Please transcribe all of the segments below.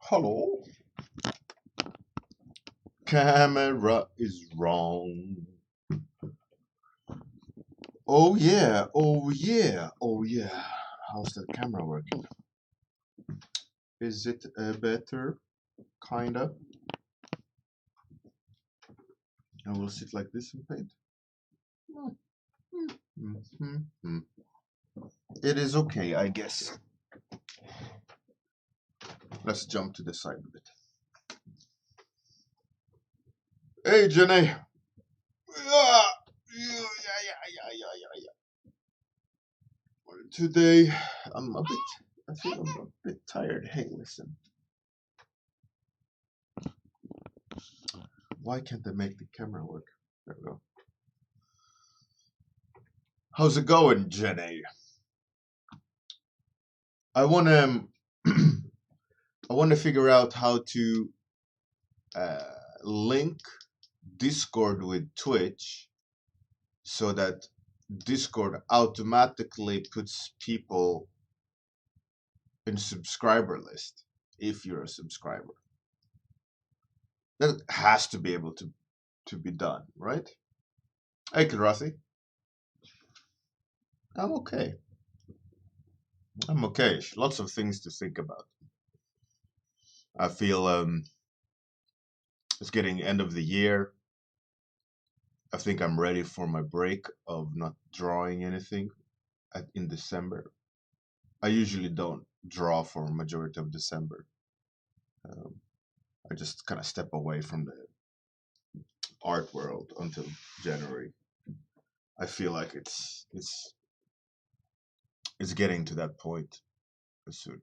Hello. Camera is wrong. Oh yeah, oh yeah, oh yeah. How's that camera working? Is it better? Kinda. I will sit like this and paint. It is okay, I guess. Let's jump to the side a bit. Hey, Jenny. Today, I think I'm a bit tired. Hey, listen. Why can't they make the camera work? There we go. How's it going, Jenny? I wanna figure out how to link Discord with Twitch so that Discord automatically puts people in subscriber list if you're a subscriber. That has to be able to be done, right? Hey, Karathi. I'm okay. I'm okay. Lots of things to think about. I feel it's getting end of the year. I think I'm ready for my break of not drawing anything in December. I usually don't draw for a majority of December. I just kind of step away from the art world until January. I feel like it's getting to that point soon.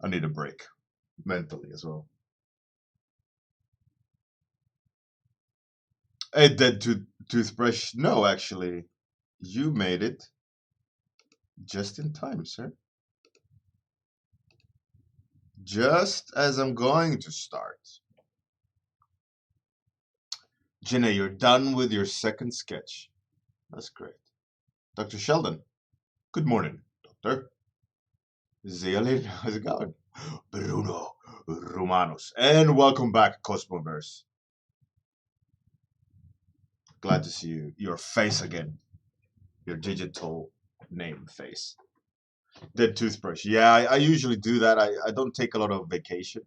I need a break mentally as well. A dead toothbrush? No, actually, you made it just in time, sir. Just as I'm going to start. Jenna, you're done with your second sketch. That's great. Dr. Sheldon, good morning, Doctor. Zealin, how's it going? Bruno Romanos, and welcome back, Cosmoverse. Glad to see your face again. Your digital name face. Dead toothbrush. Yeah, I usually do that. I don't take a lot of vacation,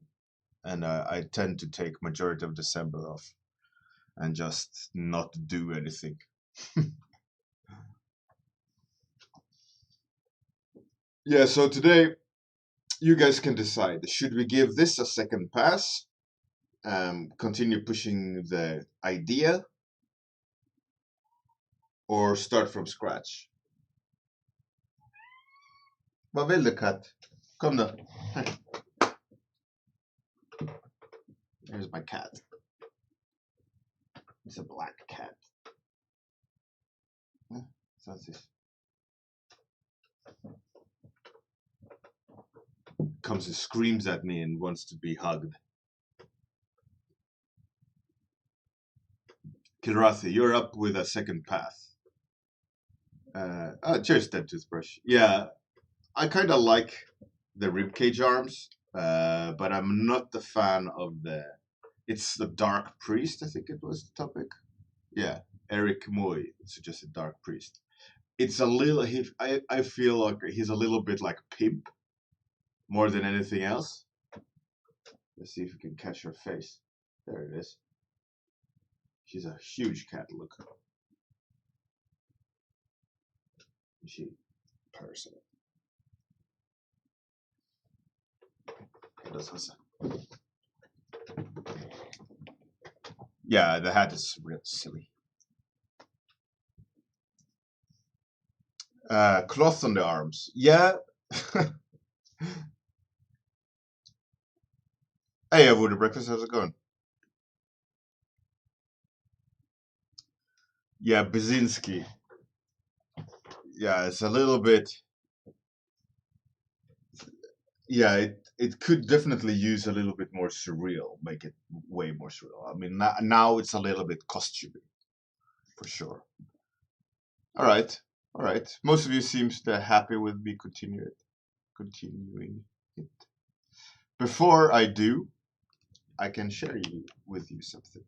and I tend to take majority of December off and just not do anything. Yeah, so today you guys can decide. Should we give this a second pass? Continue pushing the idea, or start from scratch? Vad vill du, katt? Kom då. Here's my cat. It's a black cat. What's this? Comes and screams at me and wants to be hugged. Kirathi, you're up with a second path. Cheers, dead toothbrush. Yeah, I kind of like the ribcage arms, but I'm not the fan of the. It's the Dark Priest, I think it was the topic. Yeah, Eric Moy suggested Dark Priest. It's a little. I feel like he's a little bit like Pimp, more than anything else. Let's see if we can catch her face. There it is. She's a huge cat. Look. She person. Yeah, the hat is real silly. Cloth on the arms. Yeah. Hey, Avoided Breakfast, how's it going? Yeah, Basinski. Yeah, it's a little bit. Yeah, it could definitely use a little bit more surreal, make it way more surreal. I mean, now it's a little bit costumey, for sure. All right. Most of you seems to happy with me continuing. it. Before I do, I can share with you something.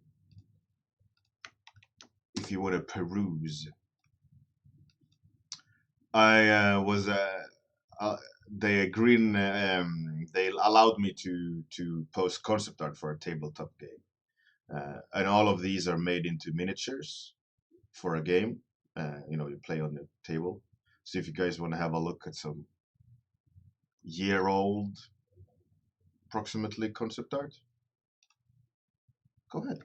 If you want to peruse, I was they agreed. They allowed me to post concept art for a tabletop game, and all of these are made into miniatures for a game. You play on the table. So if you guys want to have a look at some year-old, approximately concept art, go ahead.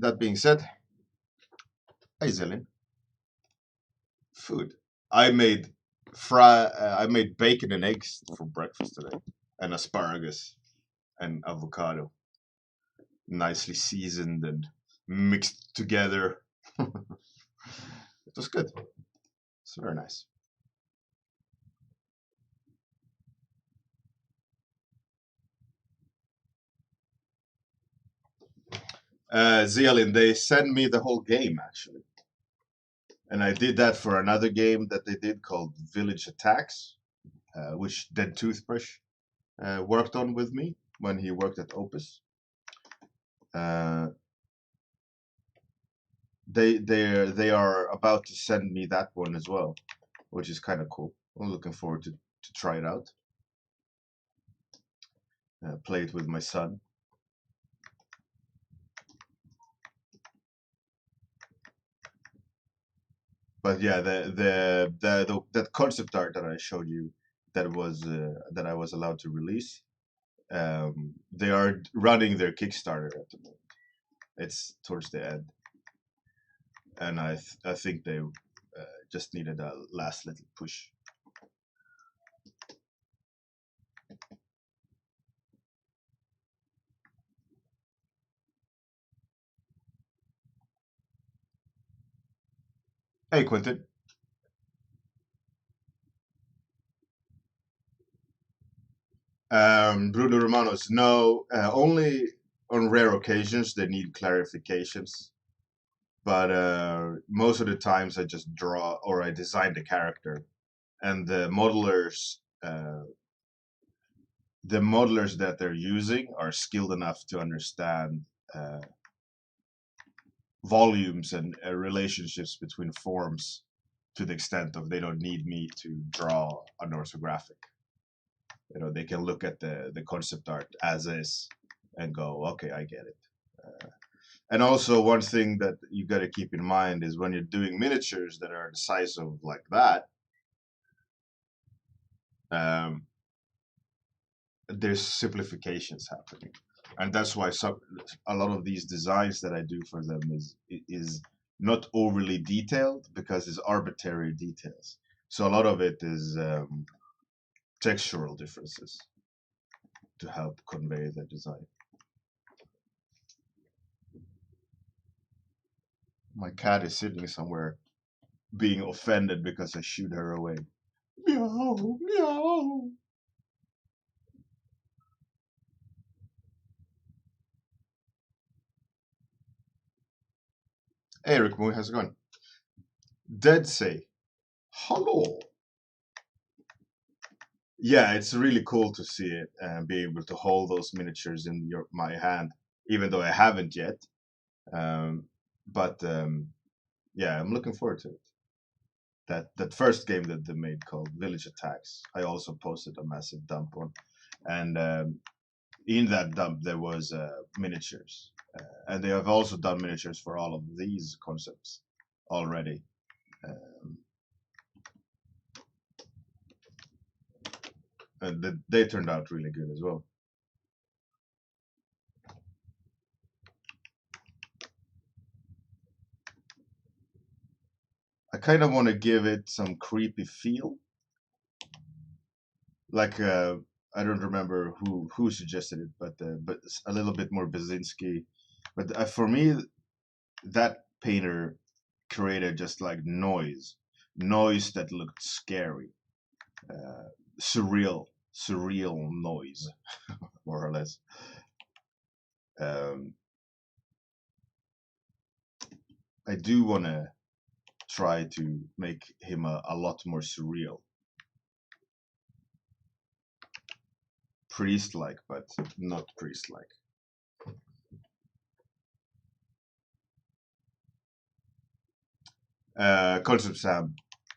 That being said, hey Zillion, food. I made I made bacon and eggs for breakfast today, and asparagus and avocado, nicely seasoned and mixed together. It was good. It's very nice. Zealin, they sent me the whole game actually, and I did that for another game that they did called Village Attacks, which Dead Toothbrush worked on with me when he worked at Opus. They are about to send me that one as well, which is kind of cool. I'm looking forward to try it out. Play it with my son. But yeah, that concept art that I showed you, that I was allowed to release. They are running their Kickstarter at the moment. It's towards the end, and I think they just needed a last little push. Hey, Quentin. Bruno Romanos, no, only on rare occasions they need clarifications. But most of the times I just draw or I design the character, and the modelers that they're using are skilled enough to understand volumes and relationships between forms to the extent of they don't need me to draw an orthographic. They can look at the concept art as is and go, okay, I get it. And also one thing that you got to keep in mind is when you're doing miniatures that are the size of like that, there's simplifications happening, and that's why a lot of these designs that I do for them is not overly detailed because it's arbitrary details. So a lot of it is textural differences to help convey the design. My cat is sitting somewhere being offended because I shoot her away. Meow, meow. Hey, Eric Moy, how's it going? Dead say, hello. Yeah, it's really cool to see it and be able to hold those miniatures in my hand, even though I haven't yet. But yeah, I'm looking forward to it. That first game that they made called Village Attacks, I also posted a massive dump on, and in that dump there was miniatures, and they have also done miniatures for all of these concepts already. And they turned out really good as well. I kind of want to give it some creepy feel. Like I don't remember who suggested it, but it's a little bit more Basinski. But for me, that painter created just like noise that looked scary, surreal noise, more or less. Um, I do want to try to make him a lot more surreal. priest-like, but not priest-like. Concept Sam.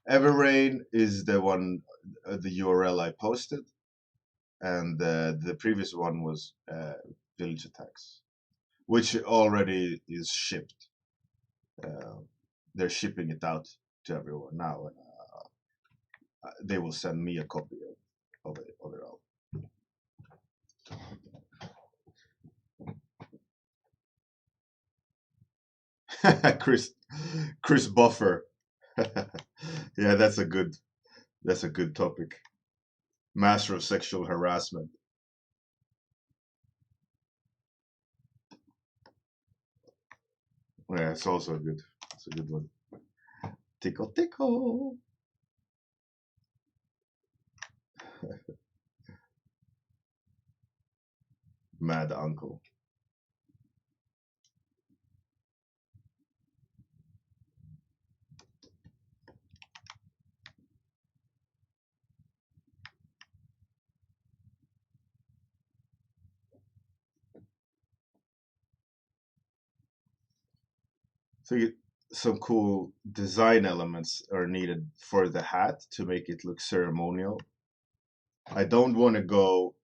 Everrain is the one, the URL I posted, and the previous one was Village Attacks, which already is shipped. They're shipping it out to everyone now, and they will send me a copy of it all. Chris Buffer. Yeah, that's a good topic. Master of sexual harassment. Yeah, it's also good. It's a good one. Tickle tickle. Mad uncle. So some cool design elements are needed for the hat to make it look ceremonial. I don't want to go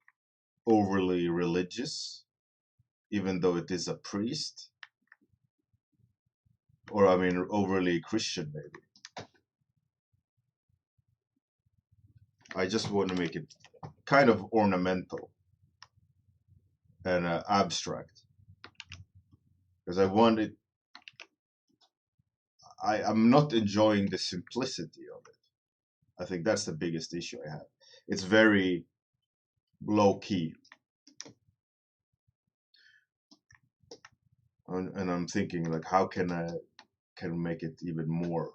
overly religious, even though it is a priest. Or, I mean, overly Christian, maybe. I just want to make it kind of ornamental and abstract. Because I want it. I'm not enjoying the simplicity of it. I think that's the biggest issue I have. It's very low key. And I'm thinking, like, how can I make it even more?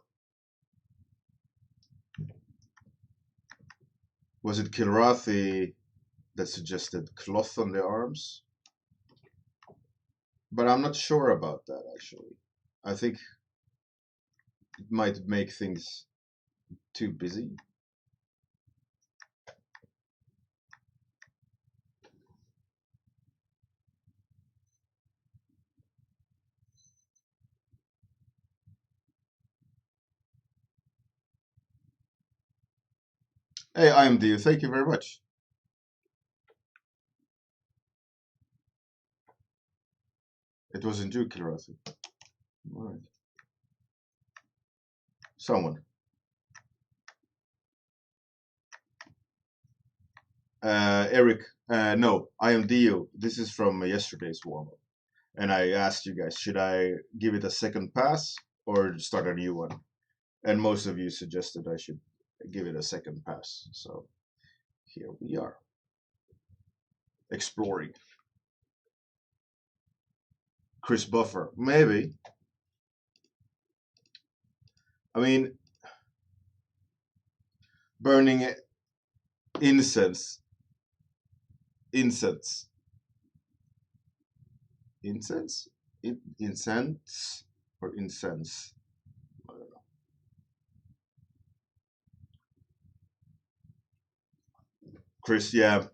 Was it Kilrathi that suggested cloth on the arms? But I'm not sure about that, actually. I think it might make things too busy. Hey, IMD, thank you very much. It wasn't you, Kilrathi. All right. Someone. Eric, no, IMD, this is from yesterday's warm-up. And I asked you guys, should I give it a second pass or start a new one? And most of you suggested I should give it a second pass. So here we are, exploring. Chris Buffer, maybe. I mean, burning incense. Incense. Incense? Incense or incense? I don't know. Chris, yeah.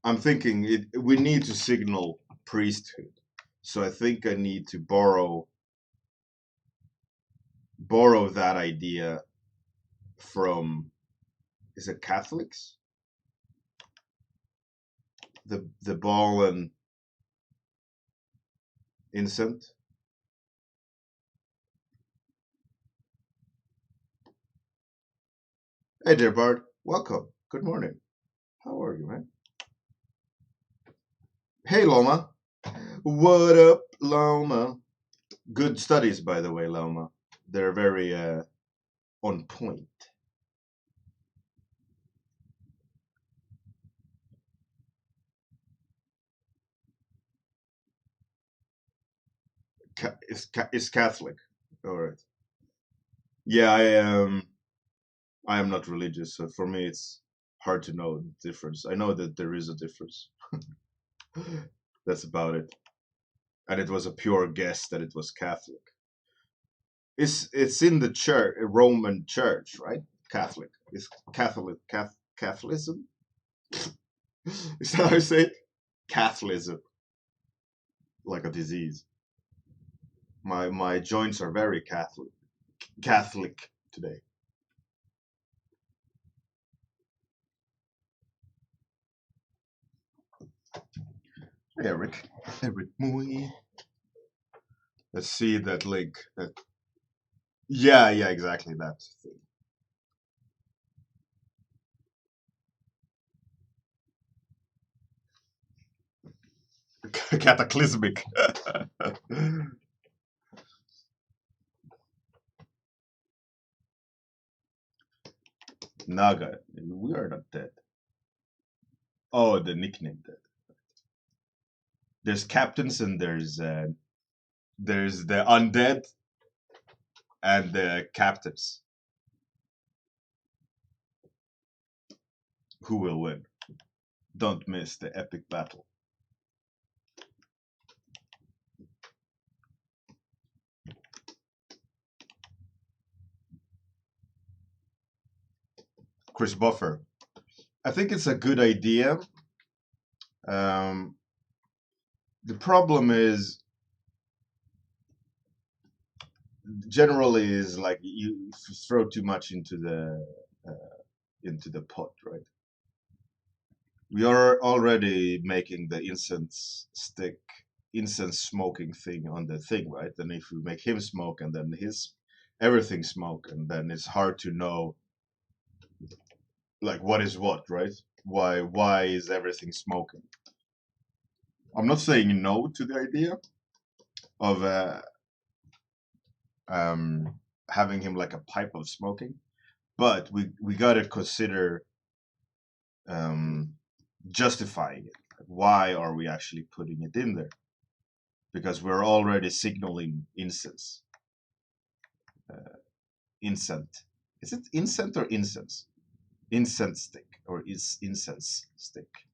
I'm thinking we need to signal priesthood. So I think I need to borrow that idea from, is it Catholics? The ball and incense. Hey there, Bart. Welcome. Good morning. How are you, man? Hey, Loma. What up, Loma? Good studies, by the way, Loma. They're very on point. Is Catholic. All right. Yeah, I am not religious, so for me it's hard to know the difference. I know that there is a difference. That's about it. And it was a pure guess that it was Catholic. It's in the church, Roman Church, right? Catholic. Is Catholicism? Is that how I say it? Catholicism, like a disease. My joints are very Catholic today. Eric Mui. Let's see that link. Yeah, exactly that thing. Cataclysmic. Naga, we are not dead. Oh, the nickname dead. There's captains and there's the undead and the captives. Who will win? Don't miss the epic battle. Chris Buffer. I think it's a good idea. The problem is generally is like you throw too much into the pot, right? We are already making the incense smoking thing on the thing, right? And if we make him smoke and then everything smoke, and then it's hard to know like what is what, right? Why is everything smoking? I'm not saying no to the idea of having him like a pipe of smoking, but we gotta consider justifying it. Why are we actually putting it in there? Because we're already signaling incense. Incent. Is it incent or incense? Incense stick or is incense stick?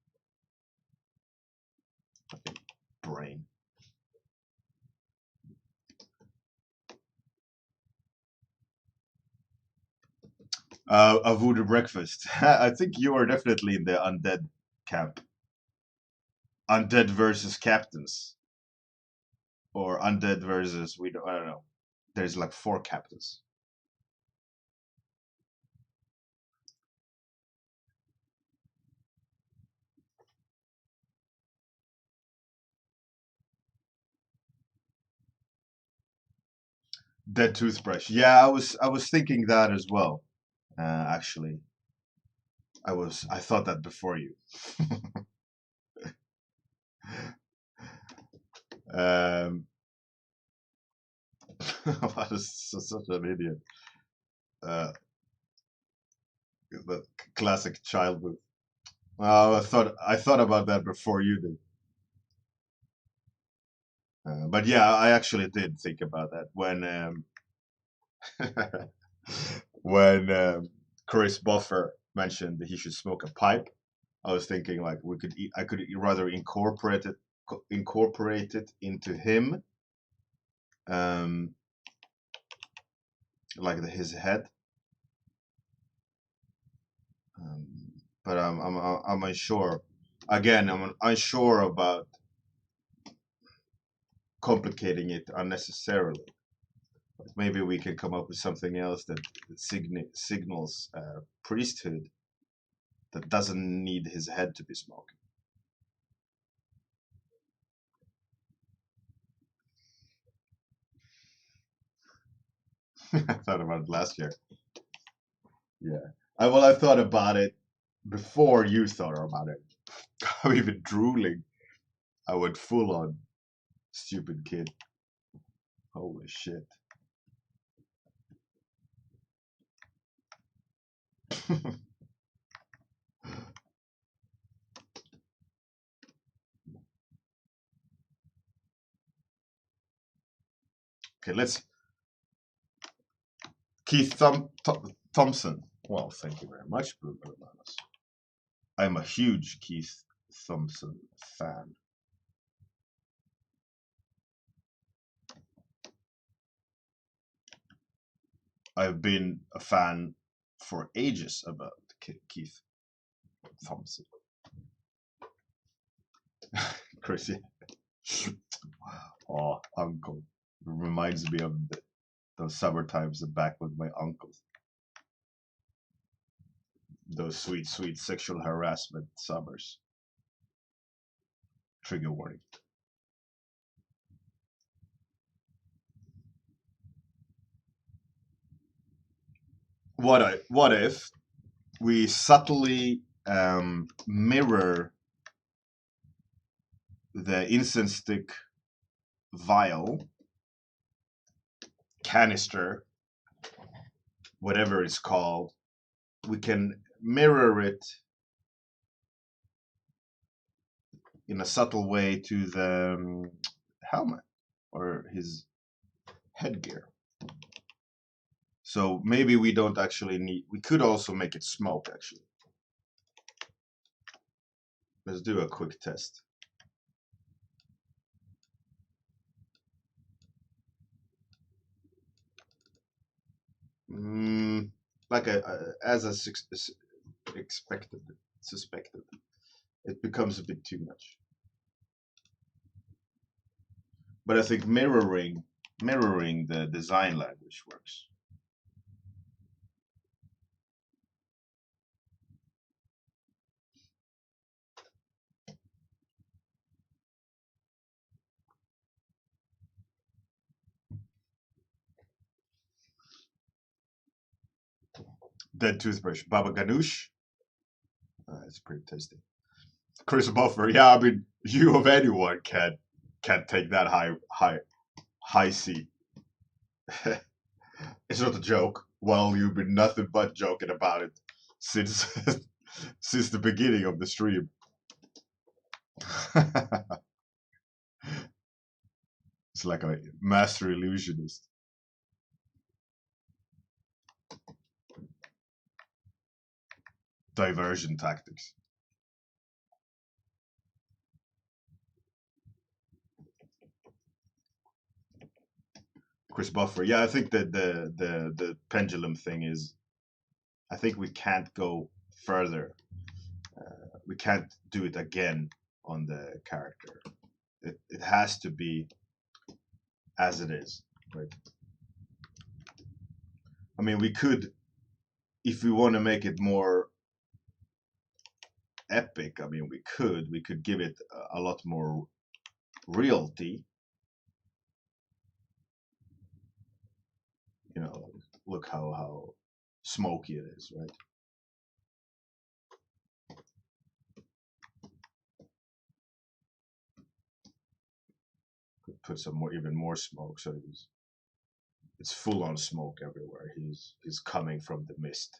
Okay. Brain. A voodoo breakfast. I think you are definitely in the undead camp. Undead versus captains, or undead versus I don't know. There's like 4 captains. Dead toothbrush. Yeah, I was thinking that as well. Actually, I thought that before you. um, what is such an idiot? Uh, the classic childhood. Well, I thought about that before you did. But yeah, I actually did think about that when Chris Buffer mentioned that he should smoke a pipe. I was thinking like I could rather incorporate it into him, um, like his head. Um, but I'm unsure. Again, I'm unsure about complicating it unnecessarily. Maybe we can come up with something else that signals priesthood that doesn't need his head to be smoking. I thought about it last year. Yeah. I thought about it before you thought about it. I'm even drooling. I went full on stupid kid. Holy shit. Okay, let's. Thompson. Well, thank you very much, Blue Bananas. I'm a huge Keith Thompson fan. I've been a fan for ages about Keith Thompson. Chris, yeah. Oh, uncle. Reminds me of those summer times back with my uncles. Those sweet, sweet sexual harassment summers. Trigger warning. What if we subtly mirror the incense stick vial, canister, whatever it's called, we can mirror it in a subtle way to the helmet or his headgear. So maybe we don't actually need, we could also make it smoke actually. Let's do a quick test. Like as I expected, suspected, it becomes a bit too much. But I think mirroring the design language works. Dead toothbrush, Baba Ganoush. It's pretty tasty. Chris Buffer, yeah, I mean, you of anyone can take that high C. It's not a joke. Well, you've been nothing but joking about it since since the beginning of the stream. It's like a master illusionist. Diversion tactics. Chris Buffer. Yeah, I think that the pendulum thing is. I think we can't go further. We can't do it again on the character. It has to be as it is, right? I mean, we could, if we want to make it more epic. I mean, we could give it a lot more realty. You know, look how smoky it is, right? Could put some more, even more smoke, so it's full on smoke everywhere. He's coming from the mist.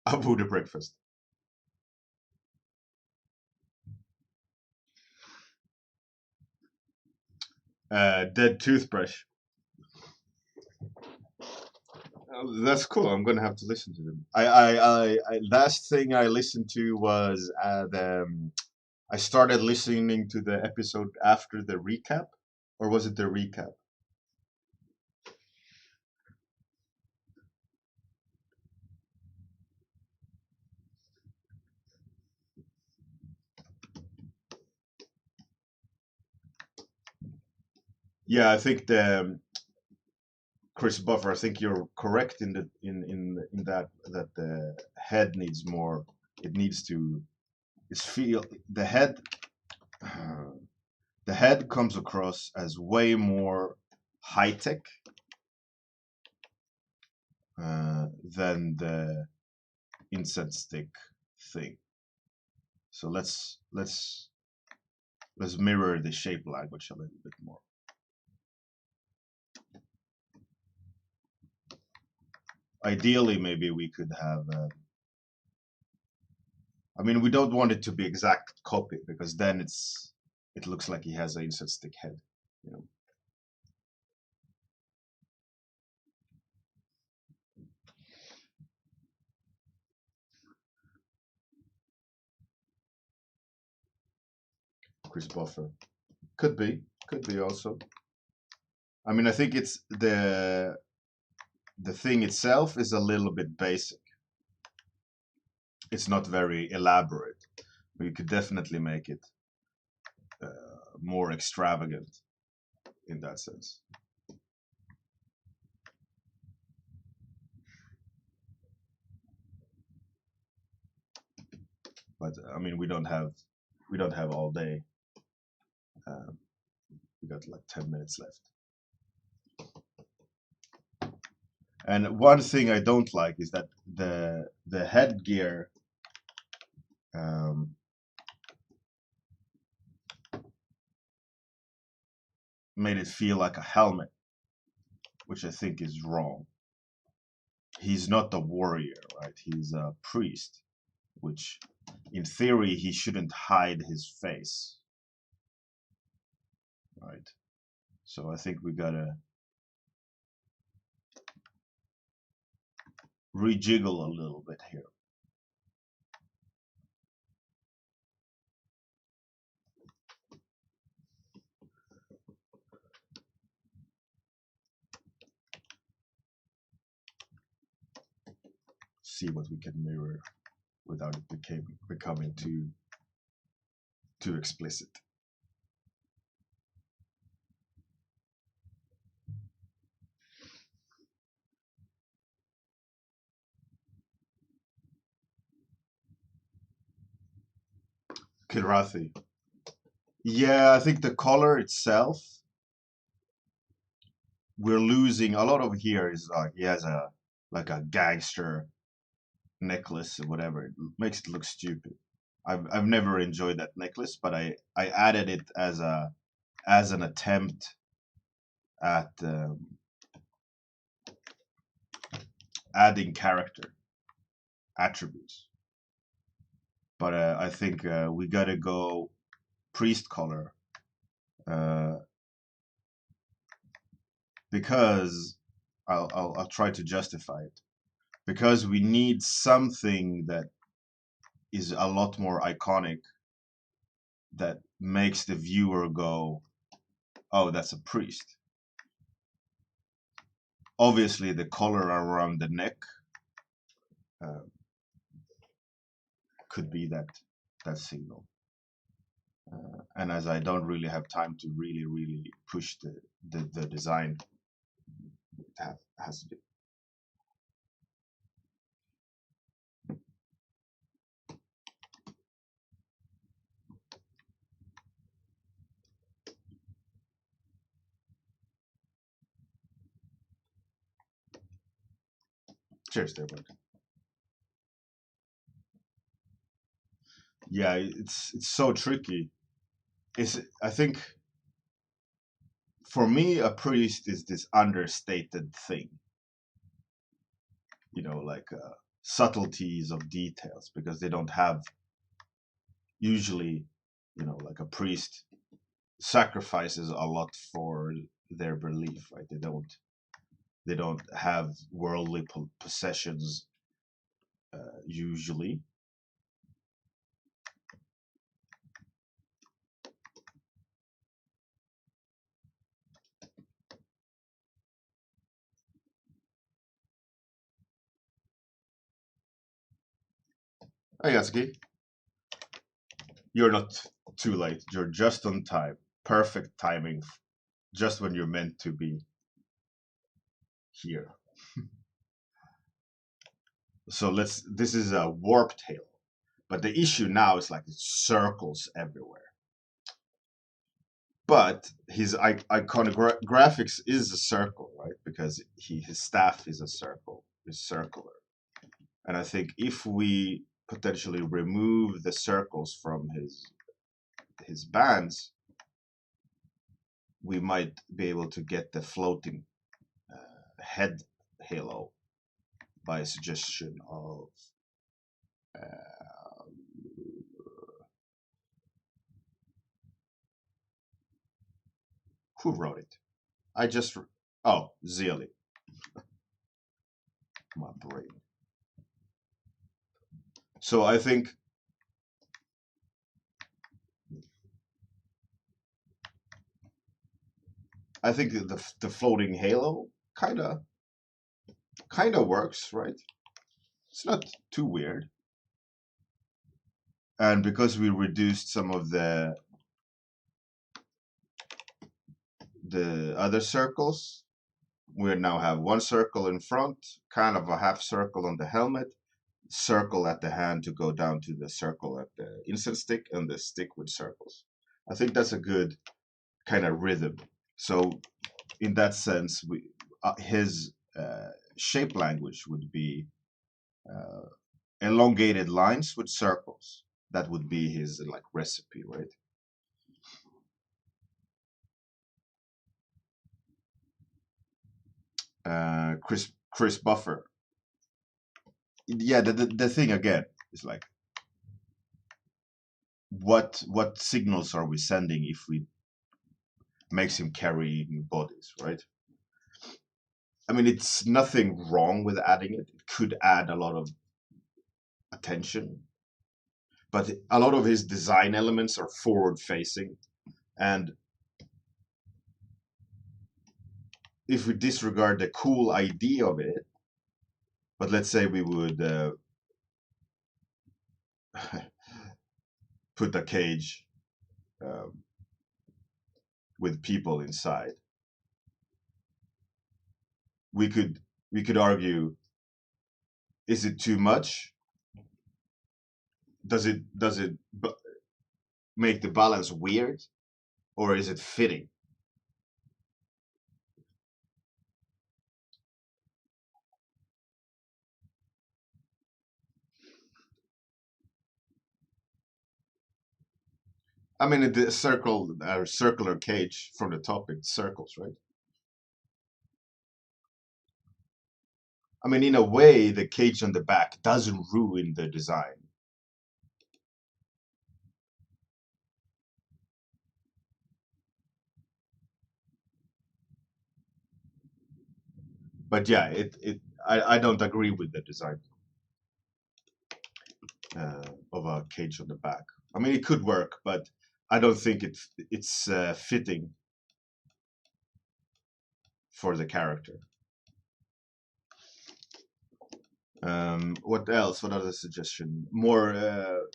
Abu the breakfast. Dead toothbrush. That's cool. I'm gonna have to listen to them. Last thing I listened to was I started listening to the episode after the recap, or was it the recap? Yeah, I think the Chris Buffer. I think you're correct in that the head needs more. It needs to. It's feel the head. The head comes across as way more high tech than the incense stick thing. So let's mirror the shape language a little bit more. Ideally, maybe we could have. I mean, we don't want it to be exact copy because then it looks like he has an incense stick head. You know. Chris Buffer. Could be also. I mean, I think it's the thing itself is a little bit basic. it's not very elaborate. We could definitely make it more extravagant in that sense. But I mean, we don't have all day. Um, we got like 10 minutes left. And one thing I don't like is that the headgear um, made it feel like a helmet, which I think is wrong. He's not a warrior, right? He's a priest, which in theory he shouldn't hide his face, right? So I think we gotta rejiggle a little bit here. See what we can mirror without it becoming too explicit. Kirathi. Yeah, I think the color itself, we're losing a lot of here is like he has a like a gangster necklace or whatever. It makes it look stupid. I've never enjoyed that necklace, but I added it as an attempt at adding character attributes. But I think we gotta go priest color uh, because I'll try to justify it, because we need something that is a lot more iconic, that makes the viewer go, oh, that's a priest. Obviously the color around the neck uh, could be that signal, and as I don't really have time to really push the design, it has to be. Cheers there, bud. Yeah, it's so tricky. I think for me a priest is this understated thing, like subtleties of details, because they don't have usually, like a priest sacrifices a lot for their belief, right? They don't have worldly possessions usually. Hey, Yatsuki, you're not too late. You're just on time. Perfect timing, just when you're meant to be here. So this is a warped halo. But the issue now is like it's circles everywhere. But his iconographics is a circle, right? Because his staff is a circle, is circular. And I think if we potentially remove the circles from his bands, we might be able to get the floating head halo by suggestion of who wrote it? Zealy. My brain. So I think the floating halo kind of works, right? It's not too weird. And because we reduced some of the other circles, we now have one circle in front, kind of a half circle on the helmet, circle at the hand to go down to the circle at the incense stick, and the stick with circles. I think that's a good kind of rhythm. So in that sense, his shape language would be elongated lines with circles. That would be his like recipe, right? Chris Buffer. Yeah, the thing again is like, what signals are we sending if we makes him carry bodies, right? I mean, it's nothing wrong with adding it. It could add a lot of attention, but a lot of his design elements are forward facing, and if we disregard the cool idea of it, but let's say we would put a cage with people inside, we could argue, is it too much? Does it make the balance weird, or is it fitting? I mean, the circular cage from the top, it circles, right? I mean, in a way, the cage on the back doesn't ruin the design. But yeah, I don't agree with the design of a cage on the back. I mean, it could work, but I don't think it's fitting for the character. What else? What other suggestion? More um,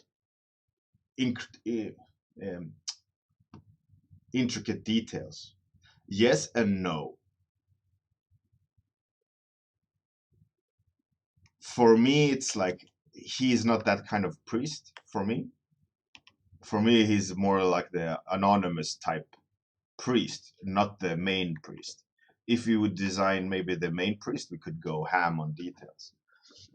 intricate details. Yes and no. For me, it's like he is not that kind of priest. For me, he's more like the anonymous type priest, not the main priest. If we would design maybe the main priest, we could go ham on details.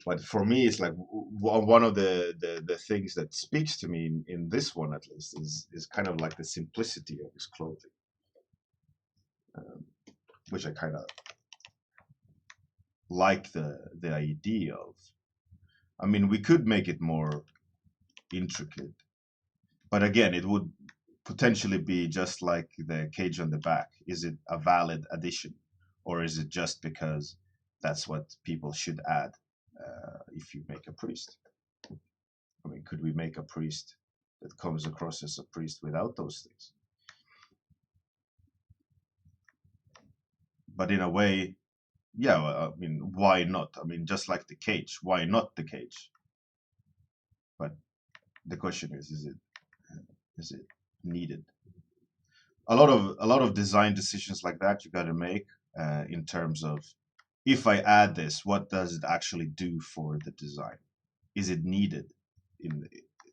But for me, it's like one of the things that speaks to me in this one, at least, is kind of like the simplicity of his clothing, which I kind of like the idea of. I mean, we could make it more intricate, but again, it would potentially be just like the cage on the back. Is it a valid addition, or is it just because that's what people should add if you make a priest? I mean, could we make a priest that comes across as a priest without those things? But in a way, yeah, I mean, why not? I mean, just like the cage, why not the cage? But the question is it needed? A lot of design decisions like that you got to make in terms of, if I add this, what does it actually do for the design? Is it needed in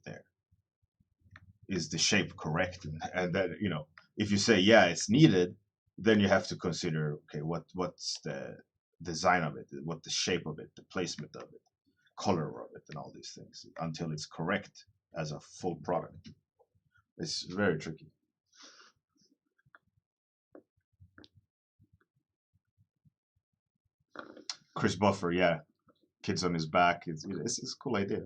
there? Is the shape correct? And then, if you say yeah, it's needed, then you have to consider, okay, what's the design of it, what the shape of it, the placement of it, color of it, and all these things until it's correct as a full product. It's very tricky. Chris Buffer, yeah, kids on his back. It's a cool idea.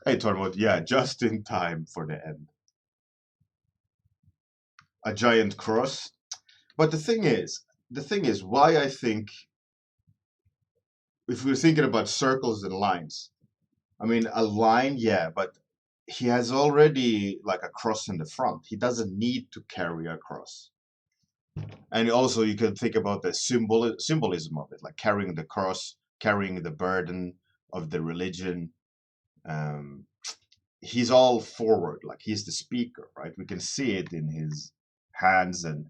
Hey, Tormod, yeah, just in time for the end. A giant cross. But the thing is, why I think, if we're thinking about circles and lines, I mean, a line, yeah, but he has already like a cross in the front. He doesn't need to carry a cross. And also you can think about the symbolism of it, like carrying the cross, carrying the burden of the religion. Um, he's all forward, like he's the speaker, right? We can see it in his hands and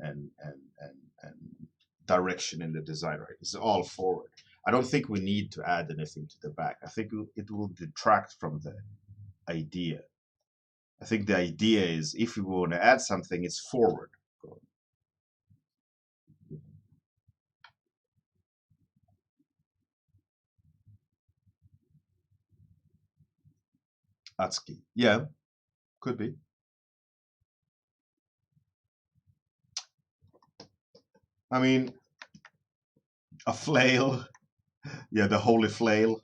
direction in the design, right? It's all forward. I don't think we need to add anything to the back. I think it will detract from the idea. I think the idea is if we want to add something, it's forward. Atsuki. Yeah, could be. I mean, a flail. Yeah, the holy flail.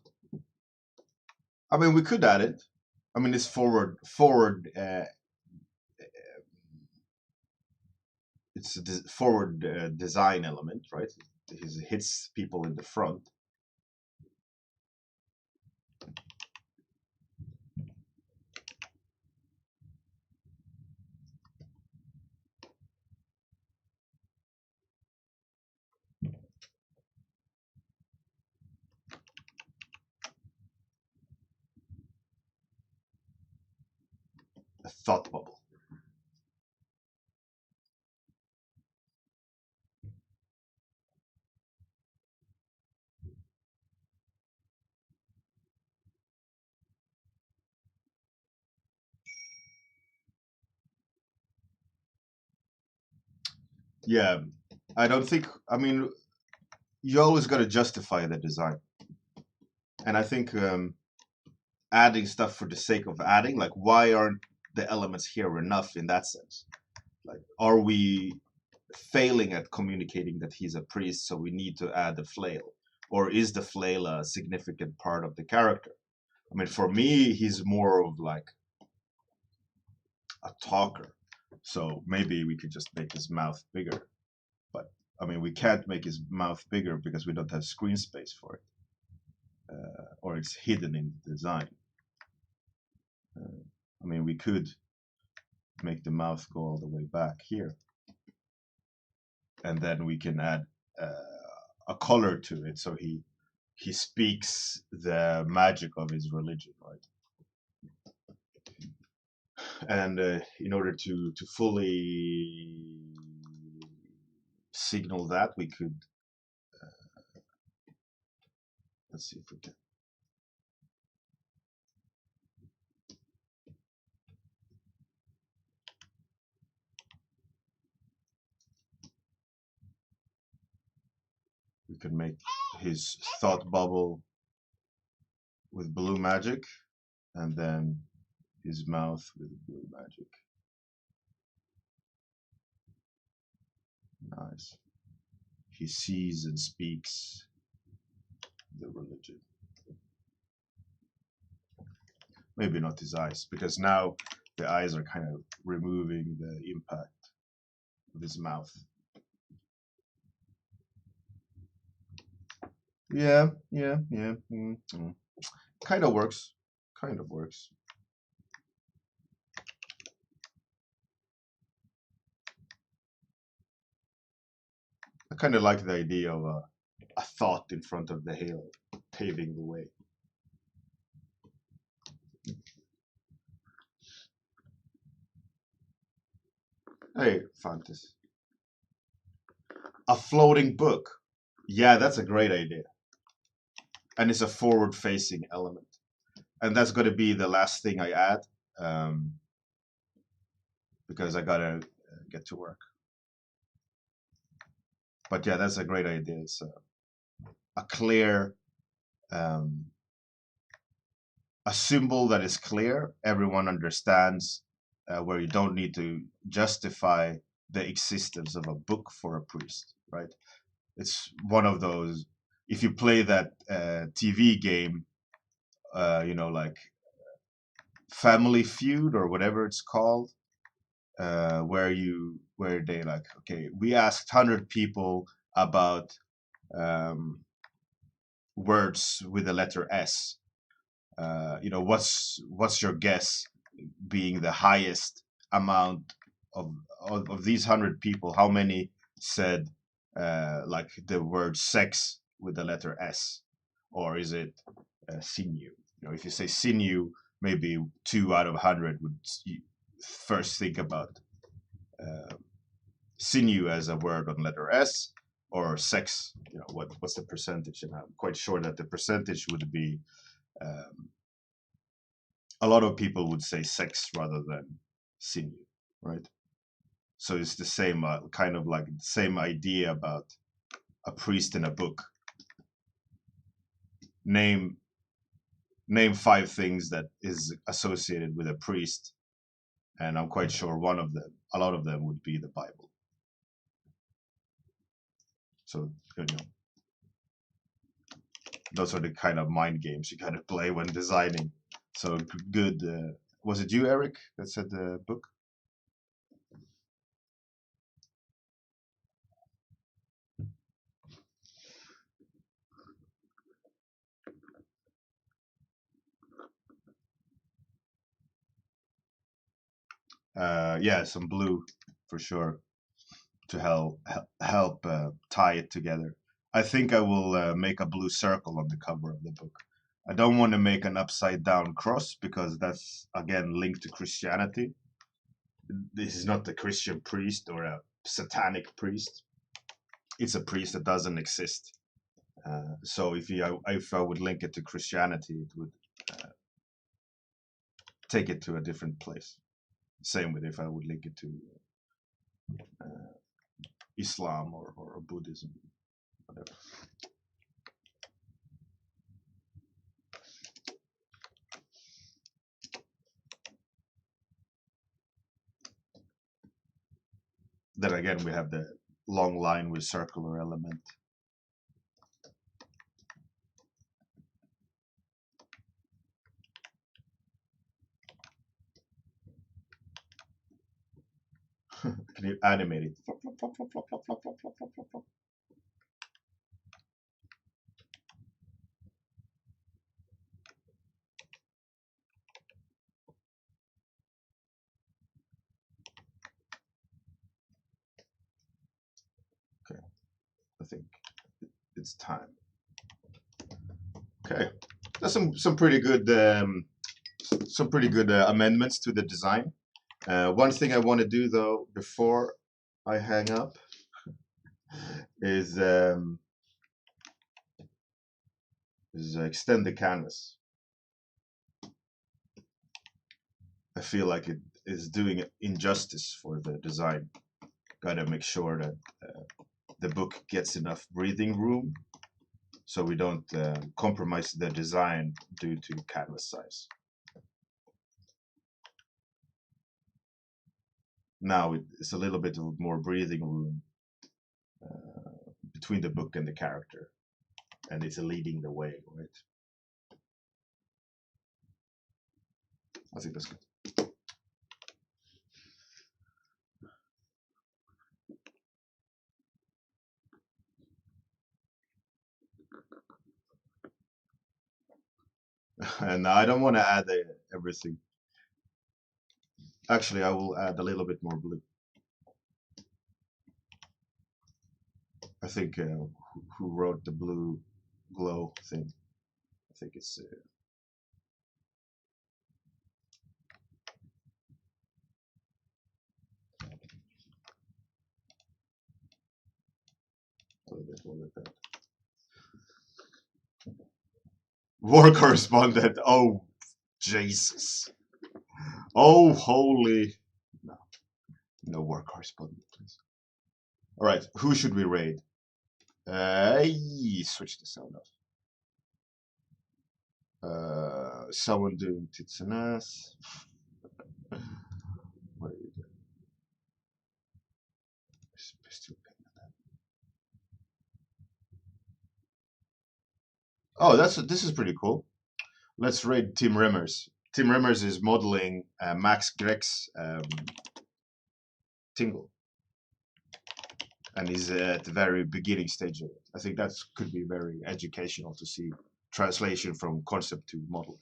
I mean, we could add it. I mean, it's forward. It's a forward design element, right? It hits people in the front. A thought bubble. Yeah, I don't think. I mean, you always got to justify the design, and I think adding stuff for the sake of adding, like, why aren't the elements here enough in that sense? Like, are we failing at communicating that he's a priest, so we need to add the flail? Or is the flail a significant part of the character? I mean, for me, he's more of like a talker. So maybe we could just make his mouth bigger. But I mean, we can't make his mouth bigger because we don't have screen space for it. Or it's hidden in the design. I mean, we could make the mouth go all the way back here. And then we can add a color to it so he speaks the magic of his religion, right? And in order to fully signal that, we could let's see if we can. We can make his thought bubble with blue magic, and then his mouth with blue magic. Nice. He sees and speaks the religion. Maybe not his eyes, because now the eyes are kind of removing the impact of his mouth. Yeah. Mm-hmm. Kind of works. Kind of works. I kind of like the idea of a thought in front of the hill, paving the way. Hey, Fantas. A floating book. Yeah, that's a great idea. And it's a forward-facing element. And that's going to be the last thing I add, because I gotta get to work. But yeah, that's a great idea. It's a clear, um, a symbol that is clear. Everyone understands, where you don't need to justify the existence of a book for a priest, right? It's one of those. If you play that TV game, like Family Feud or whatever it's called, where they like, okay, we asked 100 people about words with the letter S. What's your guess being the highest amount of these 100 people, how many said like the word sex with the letter S, or is it sinew? You know, if you say sinew, maybe 2 out of 100 would first think about uh, sinew as a word on letter S, or sex. You know, what's the percentage? And I'm quite sure that the percentage would be a lot of people would say sex rather than sinew, right? So it's the same kind of like the same idea about a priest in a book. Name 5 things that is associated with a priest, and I'm quite sure a lot of them would be the Bible. So, you know, those are the kind of mind games you gotta play when designing. So good. Was it you, Eric, that said the book? Yeah, some blue for sure to help tie it together. I think I will make a blue circle on the cover of the book. I don't want to make an upside down cross because that's again linked to Christianity. This is not a Christian priest or a satanic priest. It's a priest that doesn't exist. So if I would link it to Christianity, it would take it to a different place. Same with if I would link it to Islam or Buddhism, whatever. Then again, we have the long line with circular element. Can you animate it? Flop, flop, flop, flop, flop, flop, flop, flop, flop, flop, flop, flop. Okay, I think it's time. Okay, that's some pretty good amendments to the design. One thing I want to do though before I hang up is extend the canvas. I feel like it is doing injustice for the design. Gotta make sure that the book gets enough breathing room so we don't compromise the design due to canvas size. Now it's a little bit of more breathing room between the book and the character, and it's leading the way, right? I think that's good. And I don't want to add everything. Actually, I will add a little bit more blue. I think who wrote the blue glow thing? I think it's a little bit more like that. War correspondent. Oh, Jesus. Oh, holy. No war correspondent, please. All right, who should we raid? Switch the sound off. Someone doing tits and ass. What are you doing? Oh, this is pretty cool. Let's raid Tim Remmers. Tim Remmers is modeling Max Greg's Tingle, and he's at the very beginning stage of it. I think that could be very educational to see translation from concept to model.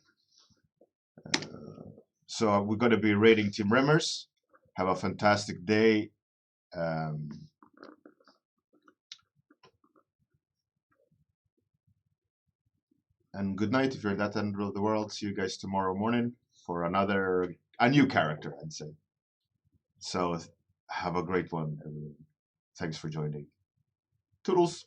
So we're going to be rating Team Rimmers. Have a fantastic day. And good night if you're in that end of the world. See you guys tomorrow morning for a new character, I'd say. So have a great one, everyone. Thanks for joining. Toodles.